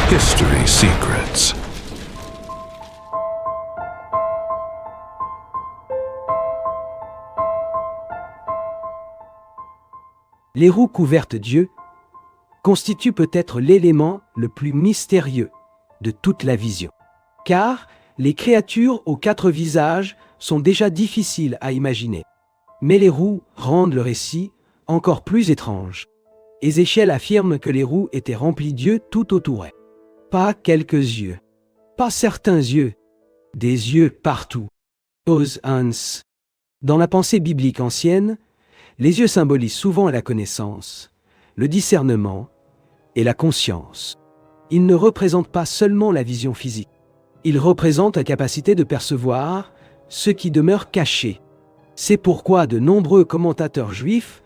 History Secrets. Les roues couvertes d'yeux constituent peut-être l'élément le plus mystérieux de toute la vision. Car les créatures aux 4 visages sont déjà difficiles à imaginer. Mais les roues rendent le récit encore plus étrange. Ézéchiel affirme que les roues étaient remplies d'yeux tout autour. Pas quelques yeux, pas certains yeux, des yeux partout. Os ans. Dans la pensée biblique ancienne, les yeux symbolisent souvent la connaissance, le discernement et la conscience. Ils ne représentent pas seulement la vision physique. Ils représentent la capacité de percevoir ce qui demeure caché. C'est pourquoi de nombreux commentateurs juifs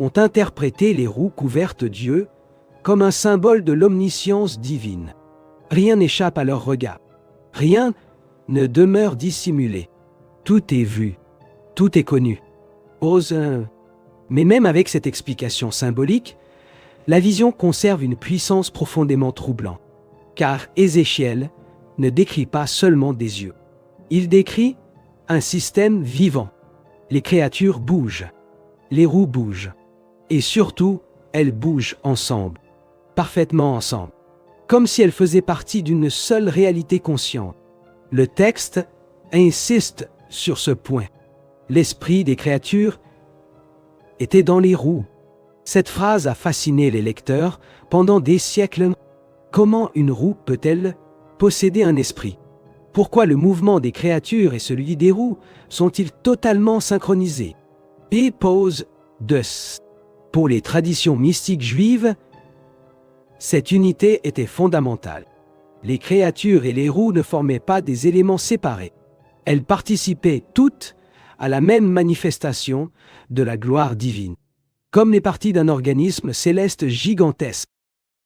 ont interprété les roues couvertes d'yeux comme un symbole de l'omniscience divine. Rien n'échappe à leur regard. Rien ne demeure dissimulé. Tout est vu. Tout est connu. Mais même avec cette explication symbolique, la vision conserve une puissance profondément troublante. Car Ézéchiel ne décrit pas seulement des yeux. Il décrit un système vivant. Les créatures bougent. Les roues bougent. Et surtout, elles bougent ensemble. Parfaitement ensemble. Comme si elles faisaient partie d'une seule réalité consciente. Le texte insiste sur ce point. L'esprit des créatures était dans les roues. Cette phrase a fasciné les lecteurs pendant des siècles. Comment une roue peut-elle posséder un esprit? Pourquoi le mouvement des créatures et celui des roues sont-ils totalement synchronisés? Et pose 2. Pour les traditions mystiques juives, cette unité était fondamentale. Les créatures et les roues ne formaient pas des éléments séparés. Elles participaient toutes à la même manifestation de la gloire divine, comme les parties d'un organisme céleste gigantesque,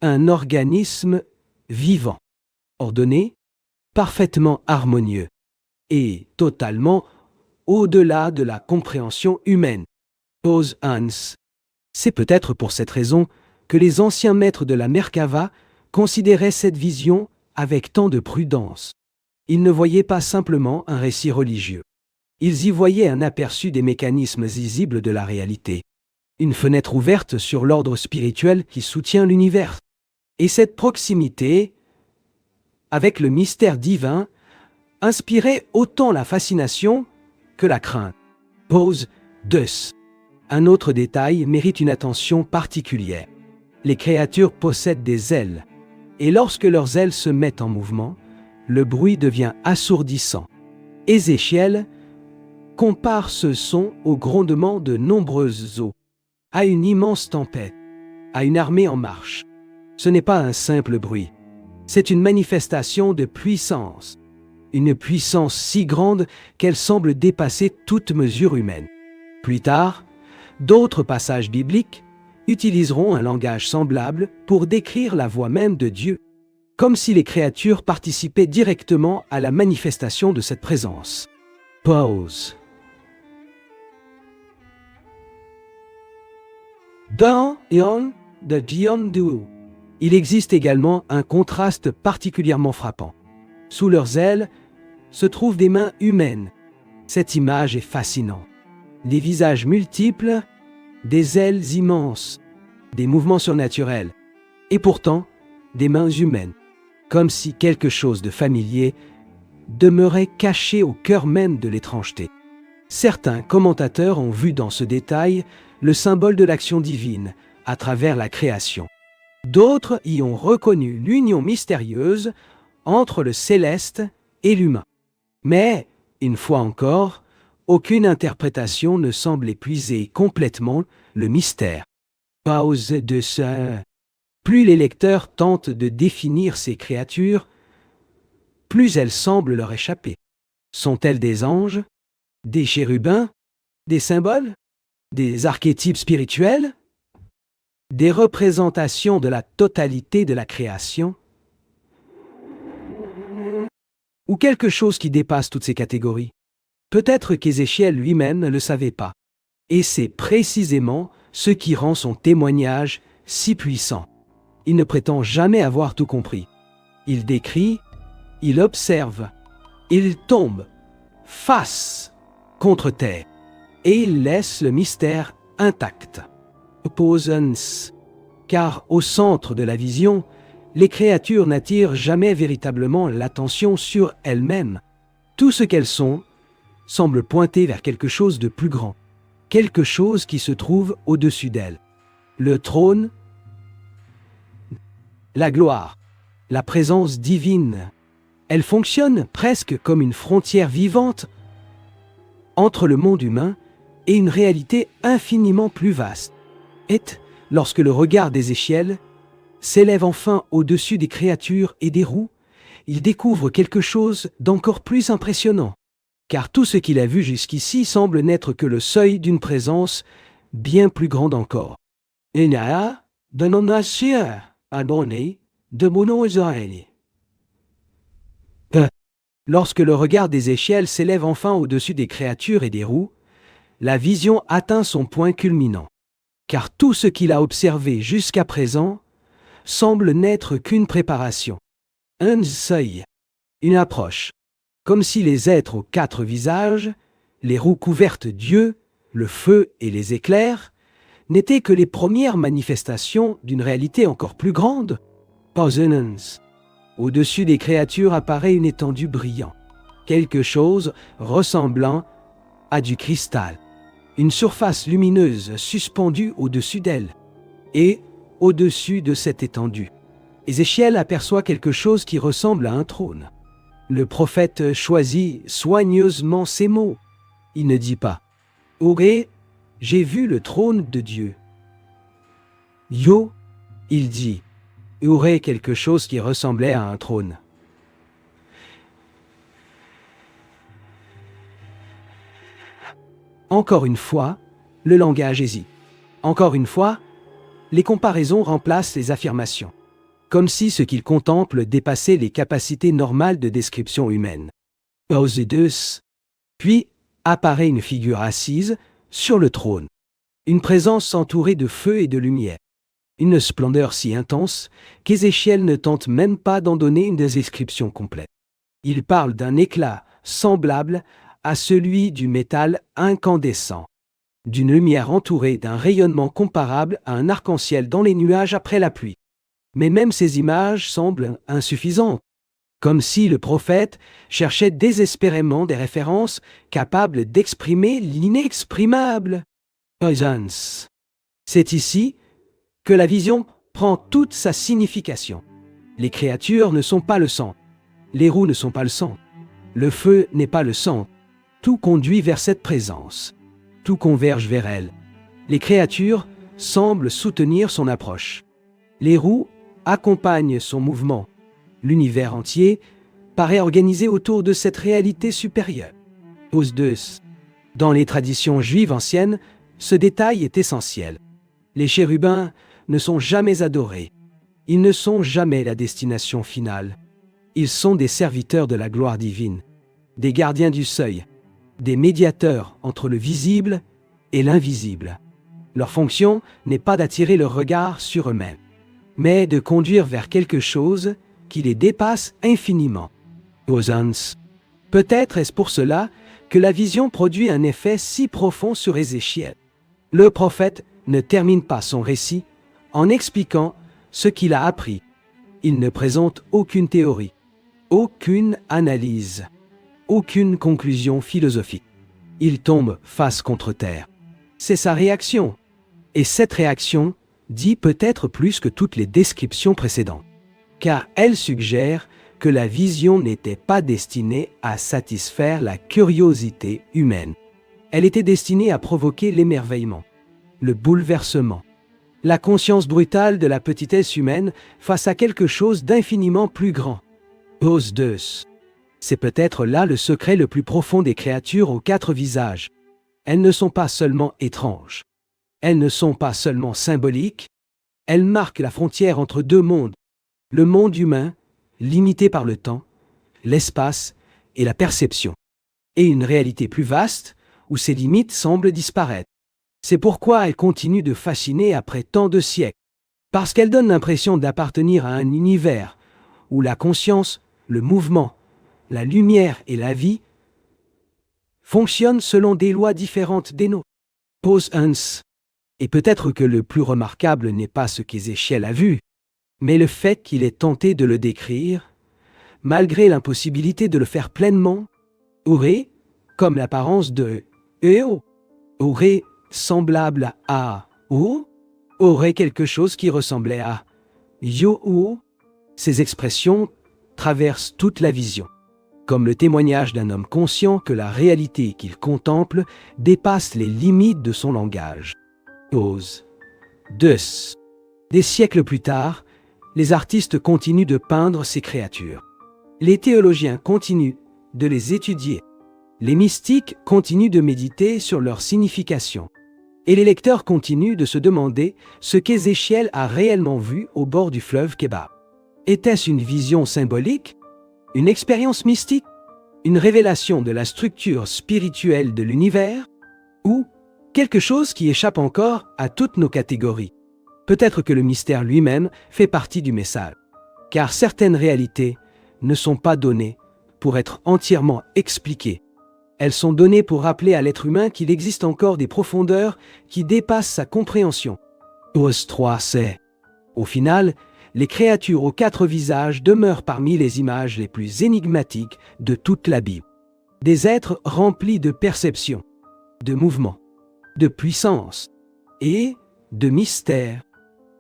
un organisme vivant, ordonné, parfaitement harmonieux et totalement au-delà de la compréhension humaine. Os ans. C'est peut-être pour cette raison que les anciens maîtres de la Merkava considéraient cette vision avec tant de prudence. Ils ne voyaient pas simplement un récit religieux. Ils y voyaient un aperçu des mécanismes visibles de la réalité. Une fenêtre ouverte sur l'ordre spirituel qui soutient l'univers. Et cette proximité avec le mystère divin inspirait autant la fascination que la crainte. Pose 2. Un autre détail mérite une attention particulière. Les créatures possèdent des ailes, et lorsque leurs ailes se mettent en mouvement, le bruit devient assourdissant. Ézéchiel compare ce son au grondement de nombreuses eaux, à une immense tempête, à une armée en marche. Ce n'est pas un simple bruit, c'est une manifestation de puissance, une puissance si grande qu'elle semble dépasser toute mesure humaine. Plus tard, d'autres passages bibliques utiliseront un langage semblable pour décrire la voix même de Dieu, comme si les créatures participaient directement à la manifestation de cette présence. Pause. Dans Ion de Dion Duo, il existe également un contraste particulièrement frappant. Sous leurs ailes se trouvent des mains humaines. Cette image est fascinante. Des visages multiples, des ailes immenses, des mouvements surnaturels, et pourtant des mains humaines, comme si quelque chose de familier demeurait caché au cœur même de l'étrangeté. Certains commentateurs ont vu dans ce détail le symbole de l'action divine à travers la création. D'autres y ont reconnu l'union mystérieuse entre le céleste et l'humain. Mais, une fois encore, aucune interprétation ne semble épuiser complètement le mystère. Pause de ça. Plus les lecteurs tentent de définir ces créatures, plus elles semblent leur échapper. Sont-elles des anges? Des chérubins? Des symboles? Des archétypes spirituels? Des représentations de la totalité de la création? Ou quelque chose qui dépasse toutes ces catégories? Peut-être qu'Ézéchiel lui-même ne le savait pas. Et c'est précisément ce qui rend son témoignage si puissant. Il ne prétend jamais avoir tout compris. Il décrit, il observe, il tombe face contre terre et il laisse le mystère intact. Opposens. Car au centre de la vision, les créatures n'attirent jamais véritablement l'attention sur elles-mêmes. Tout ce qu'elles sont semble pointer vers quelque chose de plus grand, quelque chose qui se trouve au-dessus d'elles. Le trône, la gloire, la présence divine. Elle fonctionne presque comme une frontière vivante entre le monde humain et une réalité infiniment plus vaste. Et, lorsque le regard d'Ézéchiel s'élève enfin au-dessus des créatures et des roues, il découvre quelque chose d'encore plus impressionnant. Car tout ce qu'il a vu jusqu'ici semble n'être que le seuil d'une présence bien plus grande encore. Ena, dononasir, adonné, de monozaeli. Lorsque le regard d'Ézéchiel s'élève enfin au-dessus des créatures et des roues, la vision atteint son point culminant. Car tout ce qu'il a observé jusqu'à présent semble n'être qu'une préparation. Un seuil, une approche, comme si les êtres aux 4 visages, les roues couvertes d'yeux, le feu et les éclairs, n'étaient que les premières manifestations d'une réalité encore plus grande. Posonance. Au-dessus des créatures apparaît une étendue brillante, quelque chose ressemblant à du cristal, une surface lumineuse suspendue au-dessus d'elle. Et, au-dessus de cette étendue, Ézéchiel aperçoit quelque chose qui ressemble à un trône. Le prophète choisit soigneusement ces mots. Il ne dit pas « Oré, j'ai vu le trône de Dieu ». Yo, il dit « Oré quelque chose qui ressemblait à un trône ». Encore une fois, le langage hésite. Encore une fois, les comparaisons remplacent les affirmations, comme si ce qu'il contemple dépassait les capacités normales de description humaine. Osédeus. Puis apparaît une figure assise sur le trône, une présence entourée de feu et de lumière, une splendeur si intense qu'Ézéchiel ne tente même pas d'en donner une description complète. Il parle d'un éclat semblable à celui du métal incandescent, d'une lumière entourée d'un rayonnement comparable à un arc-en-ciel dans les nuages après la pluie. Mais même ces images semblent insuffisantes, comme si le prophète cherchait désespérément des références capables d'exprimer l'inexprimable. Presence. C'est ici que la vision prend toute sa signification. Les créatures ne sont pas le sang, les roues ne sont pas le sang, le feu n'est pas le sang. Tout conduit vers cette présence, tout converge vers elle. Les créatures semblent soutenir son approche. Les roues accompagnent son mouvement. L'univers entier paraît organisé autour de cette réalité supérieure. Osdeus. Dans les traditions juives anciennes, ce détail est essentiel. Les chérubins ne sont jamais adorés. Ils ne sont jamais la destination finale. Ils sont des serviteurs de la gloire divine, des gardiens du seuil, des médiateurs entre le visible et l'invisible. Leur fonction n'est pas d'attirer le regard sur eux-mêmes, mais de conduire vers quelque chose qui les dépasse infiniment. Osans. Peut-être est-ce pour cela que la vision produit un effet si profond sur Ézéchiel. Le prophète ne termine pas son récit en expliquant ce qu'il a appris. Il ne présente aucune théorie, aucune analyse, aucune conclusion philosophique. Il tombe face contre terre. C'est sa réaction. Et cette réaction dit peut-être plus que toutes les descriptions précédentes, car elle suggère que la vision n'était pas destinée à satisfaire la curiosité humaine. Elle était destinée à provoquer l'émerveillement, le bouleversement, la conscience brutale de la petitesse humaine face à quelque chose d'infiniment plus grand. Osdeus. C'est peut-être là le secret le plus profond des créatures aux 4 visages. Elles ne sont pas seulement étranges. Elles ne sont pas seulement symboliques. Elles marquent la frontière entre 2 mondes. Le monde humain, limité par le temps, l'espace et la perception, et une réalité plus vaste où ces limites semblent disparaître. C'est pourquoi elles continuent de fasciner après tant de siècles. Parce qu'elles donnent l'impression d'appartenir à un univers où la conscience, le mouvement, la lumière et la vie fonctionnent selon des lois différentes des nôtres. Pose Hans. Et peut-être que le plus remarquable n'est pas ce qu'Ézéchiel a vu, mais le fait qu'il ait tenté de le décrire, malgré l'impossibilité de le faire pleinement, aurait, comme l'apparence de Eo, aurait semblable à O, aurait quelque chose qui ressemblait à Yo-O. Ces expressions traversent toute la vision, comme le témoignage d'un homme conscient que la réalité qu'il contemple dépasse les limites de son langage. Ose. Deus. Des siècles plus tard, les artistes continuent de peindre ces créatures. Les théologiens continuent de les étudier. Les mystiques continuent de méditer sur leur signification. Et les lecteurs continuent de se demander ce qu'Ézéchiel a réellement vu au bord du fleuve Kébar. Était-ce une vision symbolique? Une expérience mystique? Une révélation de la structure spirituelle de l'univers? Ou quelque chose qui échappe encore à toutes nos catégories? Peut-être que le mystère lui-même fait partie du message, car certaines réalités ne sont pas données pour être entièrement expliquées. Elles sont données pour rappeler à l'être humain qu'il existe encore des profondeurs qui dépassent sa compréhension. Ose 3 c'est. Au final, les créatures aux 4 visages demeurent parmi les images les plus énigmatiques de toute la Bible. Des êtres remplis de perception, de mouvement, de puissance et de mystère.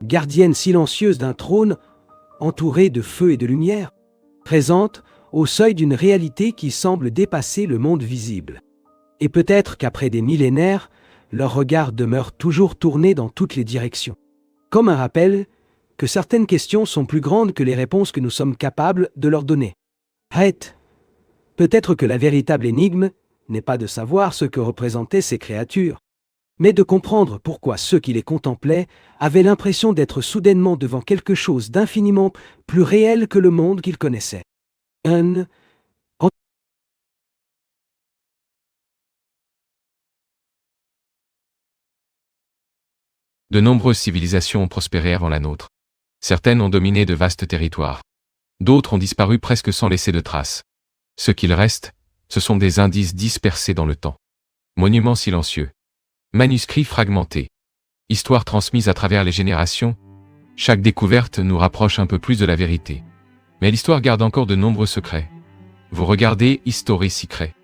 Gardiennes silencieuses d'un trône entouré de feu et de lumière, présentes au seuil d'une réalité qui semble dépasser le monde visible. Et peut-être qu'après des millénaires, leur regard demeure toujours tourné dans toutes les directions. Comme un rappel que certaines questions sont plus grandes que les réponses que nous sommes capables de leur donner. Peut-être que la véritable énigme n'est pas de savoir ce que représentaient ces créatures, mais de comprendre pourquoi ceux qui les contemplaient avaient l'impression d'être soudainement devant quelque chose d'infiniment plus réel que le monde qu'ils connaissaient. De nombreuses civilisations ont prospéré avant la nôtre. Certaines ont dominé de vastes territoires. D'autres ont disparu presque sans laisser de traces. Ce qu'il reste, ce sont des indices dispersés dans le temps. Monuments silencieux. Manuscrits fragmentés. Histoires transmises à travers les générations. Chaque découverte nous rapproche un peu plus de la vérité. Mais l'histoire garde encore de nombreux secrets. Vous regardez History Secret.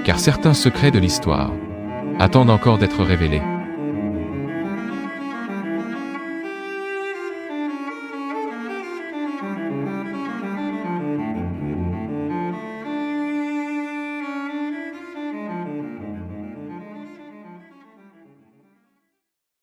Car certains secrets de l'histoire attendent encore d'être révélés.